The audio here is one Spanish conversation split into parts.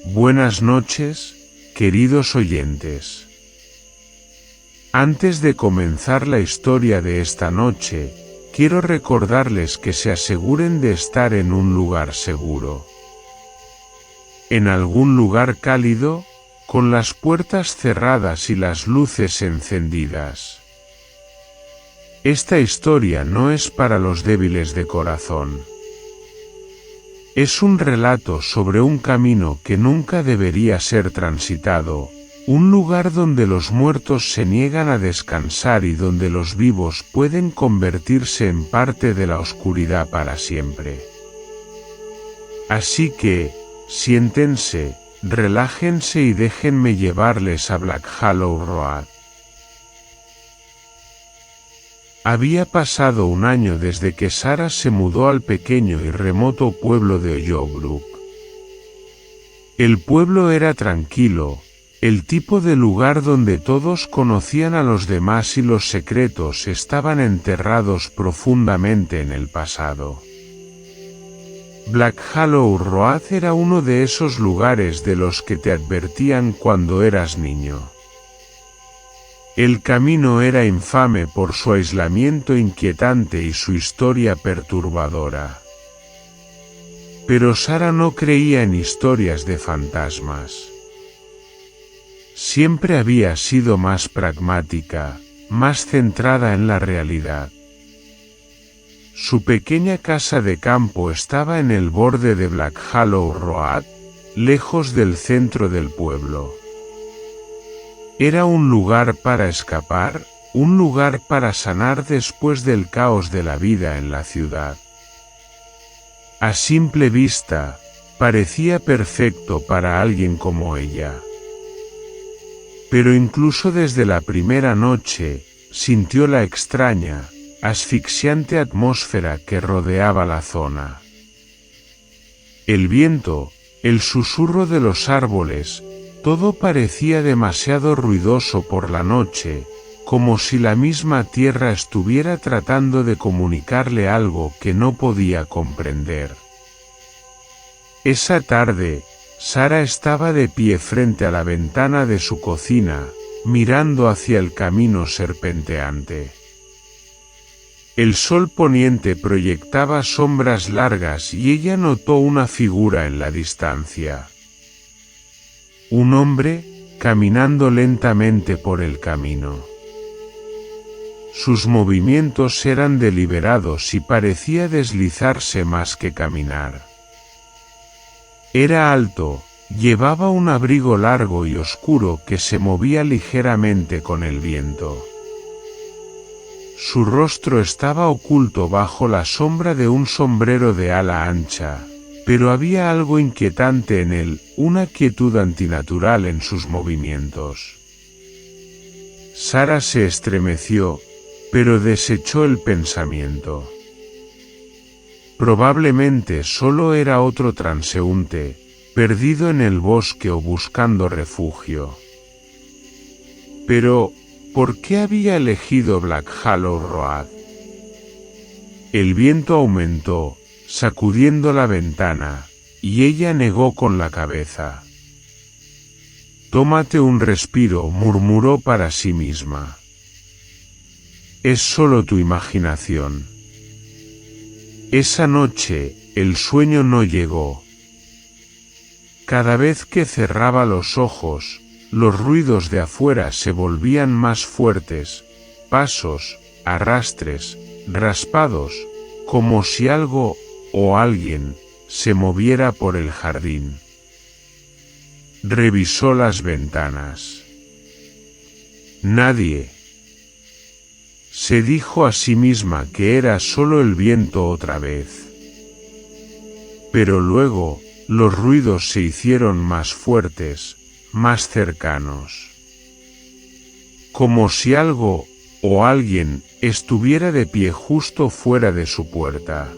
Buenas noches, queridos oyentes. Antes de comenzar la historia de esta noche, quiero recordarles que se aseguren de estar en un lugar seguro. En algún lugar cálido, con las puertas cerradas y las luces encendidas. Esta historia no es para los débiles de corazón. Es un relato sobre un camino que nunca debería ser transitado, un lugar donde los muertos se niegan a descansar y donde los vivos pueden convertirse en parte de la oscuridad para siempre. Así que, siéntense, relájense y déjenme llevarles a Black Hollow Road. Había pasado un año desde que Sarah se mudó al pequeño y remoto pueblo de Ollobrook. El pueblo era tranquilo, el tipo de lugar donde todos conocían a los demás y los secretos estaban enterrados profundamente en el pasado. Black Hollow Road era uno de esos lugares de los que te advertían cuando eras niño. El camino era infame por su aislamiento inquietante y su historia perturbadora. Pero Sarah no creía en historias de fantasmas. Siempre había sido más pragmática, más centrada en la realidad. Su pequeña casa de campo estaba en el borde de Black Hollow Road, lejos del centro del pueblo. Era un lugar para escapar, un lugar para sanar después del caos de la vida en la ciudad. A simple vista, parecía perfecto para alguien como ella. Pero incluso desde la primera noche, sintió la extraña, asfixiante atmósfera que rodeaba la zona. El viento, el susurro de los árboles, todo parecía demasiado ruidoso por la noche, como si la misma tierra estuviera tratando de comunicarle algo que no podía comprender. Esa tarde, Sarah estaba de pie frente a la ventana de su cocina, mirando hacia el camino serpenteante. El sol poniente proyectaba sombras largas y ella notó una figura en la distancia. Un hombre, caminando lentamente por el camino. Sus movimientos eran deliberados y parecía deslizarse más que caminar. Era alto, llevaba un abrigo largo y oscuro que se movía ligeramente con el viento. Su rostro estaba oculto bajo la sombra de un sombrero de ala ancha. Pero había algo inquietante en él, una quietud antinatural en sus movimientos. Sarah se estremeció, pero desechó el pensamiento. Probablemente solo era otro transeúnte, perdido en el bosque o buscando refugio. Pero, ¿por qué había elegido Black Hollow Road? El viento aumentó, sacudiendo la ventana, y ella negó con la cabeza. «Tómate un respiro», murmuró para sí misma. «Es solo tu imaginación». Esa noche, el sueño no llegó. Cada vez que cerraba los ojos, los ruidos de afuera se volvían más fuertes, pasos, arrastres, raspados, como si algo o alguien se moviera por el jardín. Revisó las ventanas. Nadie. Se dijo a sí misma que era solo el viento otra vez. Pero luego, los ruidos se hicieron más fuertes, más cercanos. Como si algo o alguien estuviera de pie justo fuera de su puerta.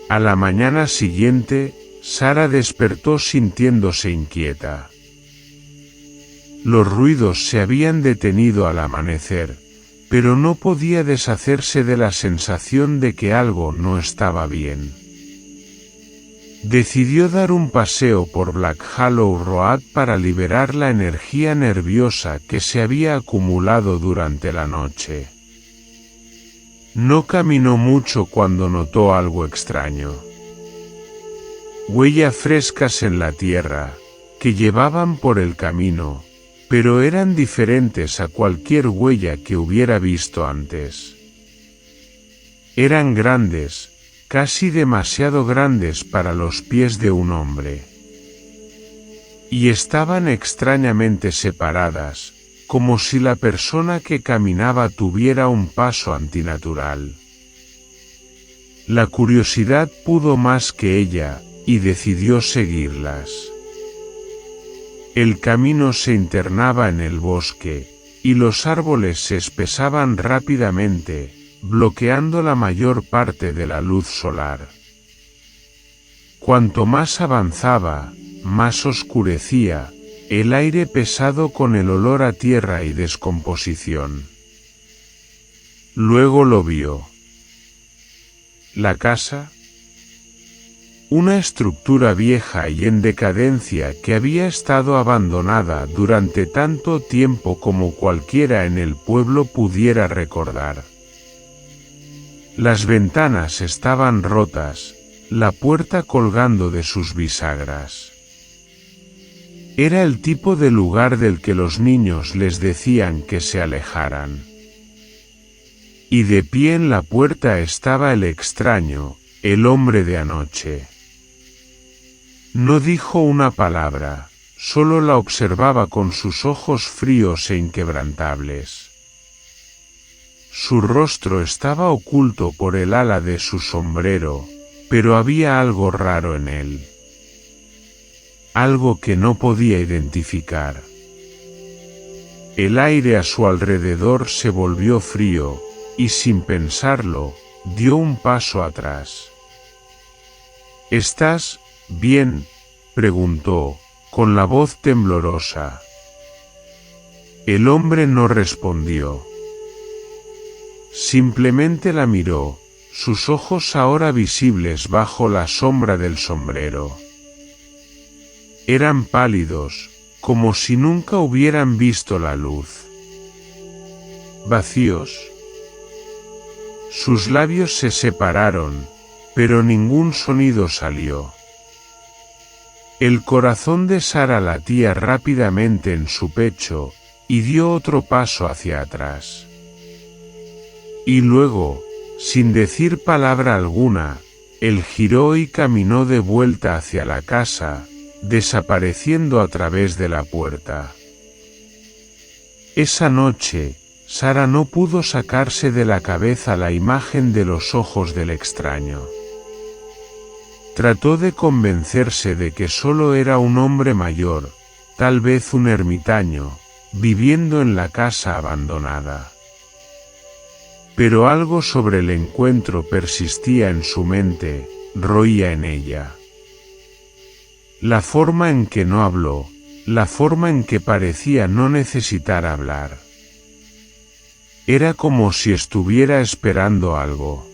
A la mañana siguiente, Sarah despertó sintiéndose inquieta. Los ruidos se habían detenido al amanecer, pero no podía deshacerse de la sensación de que algo no estaba bien. decidió dar un paseo por Black Hollow Road para liberar la energía nerviosa que se había acumulado durante la noche. No caminó mucho cuando notó algo extraño. Huellas frescas en la tierra, que llevaban por el camino, pero eran diferentes a cualquier huella que hubiera visto antes. Eran grandes, casi demasiado grandes para los pies de un hombre. Y estaban extrañamente separadas, como si la persona que caminaba tuviera un paso antinatural. La curiosidad pudo más que ella, y decidió seguirlas. El camino se internaba en el bosque, y los árboles se espesaban rápidamente, bloqueando la mayor parte de la luz solar. Cuanto más avanzaba, más oscurecía, el aire pesado con el olor a tierra y descomposición. Luego lo vio. La casa, una estructura vieja y en decadencia que había estado abandonada durante tanto tiempo como cualquiera en el pueblo pudiera recordar. Las ventanas estaban rotas, la puerta colgando de sus bisagras. Era el tipo de lugar del que los niños les decían que se alejaran. Y de pie en la puerta estaba el extraño, el hombre de anoche. No dijo una palabra, solo la observaba con sus ojos fríos e inquebrantables. Su rostro estaba oculto por el ala de su sombrero, pero había algo raro en él. Algo que no podía identificar. El aire a su alrededor se volvió frío, y sin pensarlo, dio un paso atrás. ¿Estás bien?, preguntó, con la voz temblorosa. El hombre no respondió. Simplemente la miró, sus ojos ahora visibles bajo la sombra del sombrero. Eran pálidos, como si nunca hubieran visto la luz. Vacíos. Sus labios se separaron, pero ningún sonido salió. El corazón de Sara latía rápidamente en su pecho, y dio otro paso hacia atrás. Y luego, sin decir palabra alguna, él giró y caminó de vuelta hacia la casa, desapareciendo a través de la puerta. Esa noche, Sara no pudo sacarse de la cabeza la imagen de los ojos del extraño. Trató de convencerse de que solo era un hombre mayor, tal vez un ermitaño, viviendo en la casa abandonada. Pero algo sobre el encuentro persistía en su mente, roía en ella. La forma en que no habló, la forma en que parecía no necesitar hablar. Era como si estuviera esperando algo.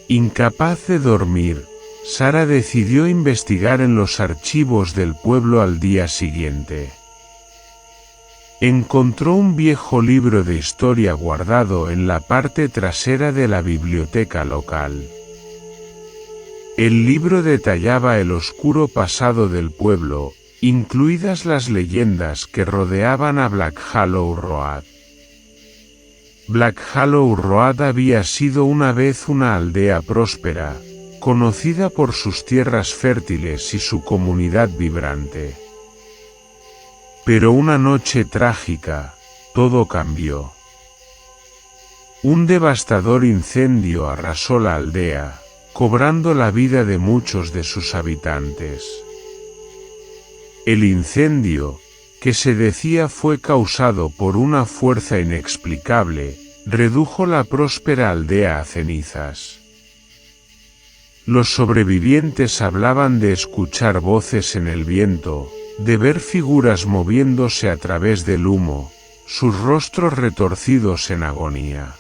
Incapaz de dormir, Sara decidió investigar en los archivos del pueblo al día siguiente. Encontró un viejo libro de historia guardado en la parte trasera de la biblioteca local. El libro detallaba el oscuro pasado del pueblo, incluidas las leyendas que rodeaban a Black Hollow Road. Black Hollow Road había sido una vez una aldea próspera, conocida por sus tierras fértiles y su comunidad vibrante. Pero una noche trágica, todo cambió. Un devastador incendio arrasó la aldea, cobrando la vida de muchos de sus habitantes. El incendio, que se decía fue causado por una fuerza inexplicable, redujo la próspera aldea a cenizas. Los sobrevivientes hablaban de escuchar voces en el viento, de ver figuras moviéndose a través del humo, sus rostros retorcidos en agonía.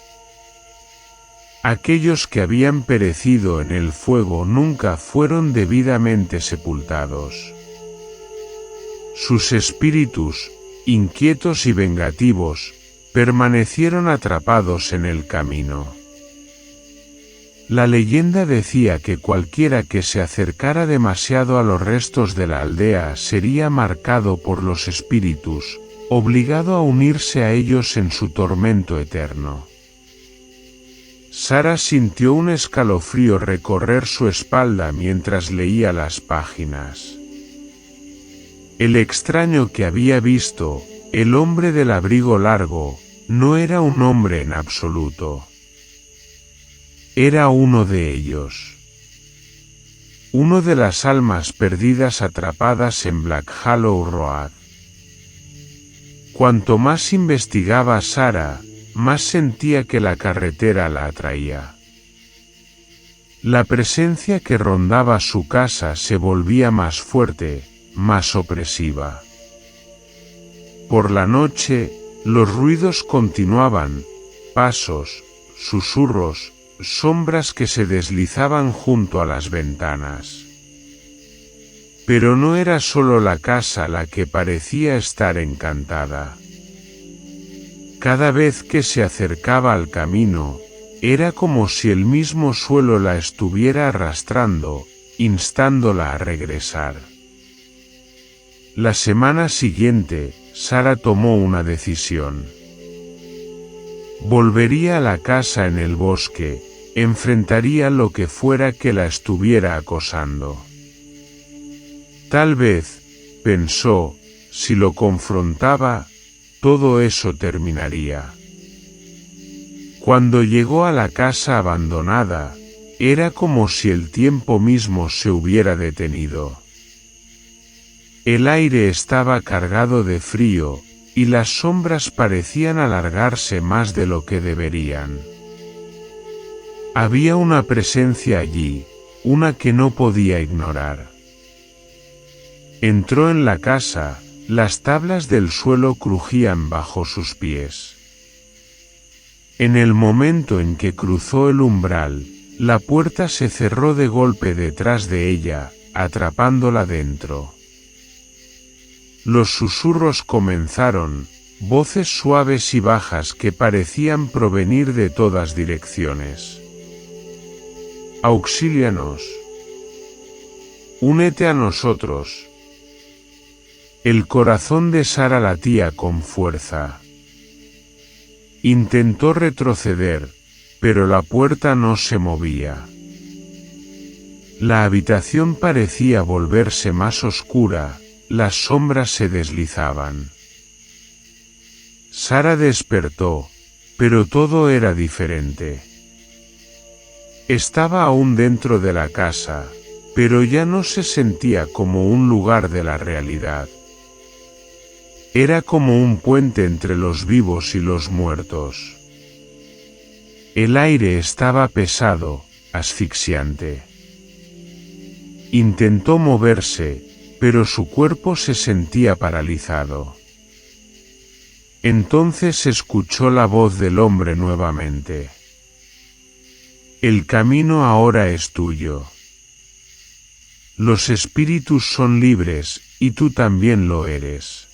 Aquellos que habían perecido en el fuego nunca fueron debidamente sepultados. Sus espíritus, inquietos y vengativos, permanecieron atrapados en el camino. La leyenda decía que cualquiera que se acercara demasiado a los restos de la aldea sería marcado por los espíritus, obligado a unirse a ellos en su tormento eterno. Sara sintió un escalofrío recorrer su espalda mientras leía las páginas. El extraño que había visto, el hombre del abrigo largo, no era un hombre en absoluto. Era uno de ellos. Uno de las almas perdidas atrapadas en Black Hollow Road. Cuanto más investigaba Sara, más sentía que la carretera la atraía. La presencia que rondaba su casa se volvía más fuerte, más opresiva. Por la noche, los ruidos continuaban, pasos, susurros, sombras que se deslizaban junto a las ventanas. Pero no era solo la casa la que parecía estar encantada. Cada vez que se acercaba al camino, era como si el mismo suelo la estuviera arrastrando, instándola a regresar. La semana siguiente, Sara tomó una decisión. Volvería a la casa en el bosque, enfrentaría lo que fuera que la estuviera acosando. Tal vez, pensó, si lo confrontaba, todo eso terminaría. Cuando llegó a la casa abandonada, era como si el tiempo mismo se hubiera detenido. El aire estaba cargado de frío, y las sombras parecían alargarse más de lo que deberían. Había una presencia allí, una que no podía ignorar. Entró en la casa, las tablas del suelo crujían bajo sus pies. En el momento en que cruzó el umbral, la puerta se cerró de golpe detrás de ella, atrapándola dentro. Los susurros comenzaron, voces suaves y bajas que parecían provenir de todas direcciones. Auxílianos. Únete a nosotros. El corazón de Sara latía con fuerza. Intentó retroceder, pero la puerta no se movía. La habitación parecía volverse más oscura, las sombras se deslizaban. Sara despertó, pero todo era diferente. Estaba aún dentro de la casa, pero ya no se sentía como un lugar de la realidad. Era como un puente entre los vivos y los muertos. El aire estaba pesado, asfixiante. Intentó moverse, pero su cuerpo se sentía paralizado. Entonces escuchó la voz del hombre nuevamente. El camino ahora es tuyo. Los espíritus son libres, y tú también lo eres.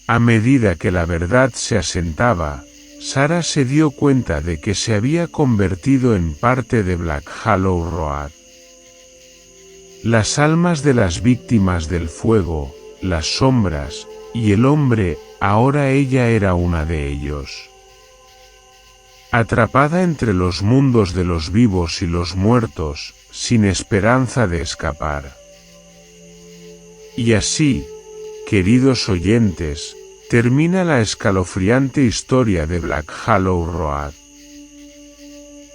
A medida que la verdad se asentaba, Sara se dio cuenta de que se había convertido en parte de Black Hollow Road. Las almas de las víctimas del fuego, las sombras, y el hombre, ahora ella era una de ellos. Atrapada entre los mundos de los vivos y los muertos, sin esperanza de escapar. Y así, queridos oyentes, termina la escalofriante historia de Black Hollow Road.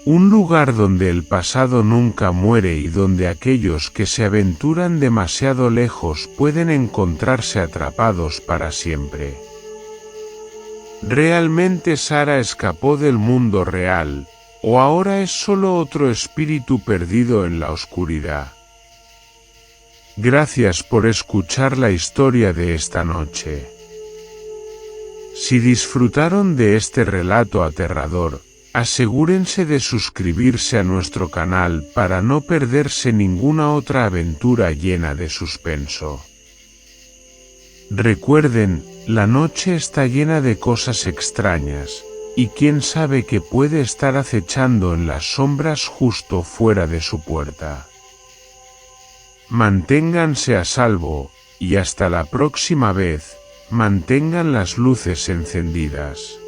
Un lugar donde el pasado nunca muere y donde aquellos que se aventuran demasiado lejos pueden encontrarse atrapados para siempre. ¿Realmente Sara escapó del mundo real, o ahora es solo otro espíritu perdido en la oscuridad? Gracias por escuchar la historia de esta noche. Si disfrutaron de este relato aterrador, Asegúrense de suscribirse a nuestro canal para no perderse ninguna otra aventura llena de suspenso. Recuerden, la noche está llena de cosas extrañas, y quién sabe qué puede estar acechando en las sombras justo fuera de su puerta. Manténganse a salvo, y hasta la próxima vez, mantengan las luces encendidas.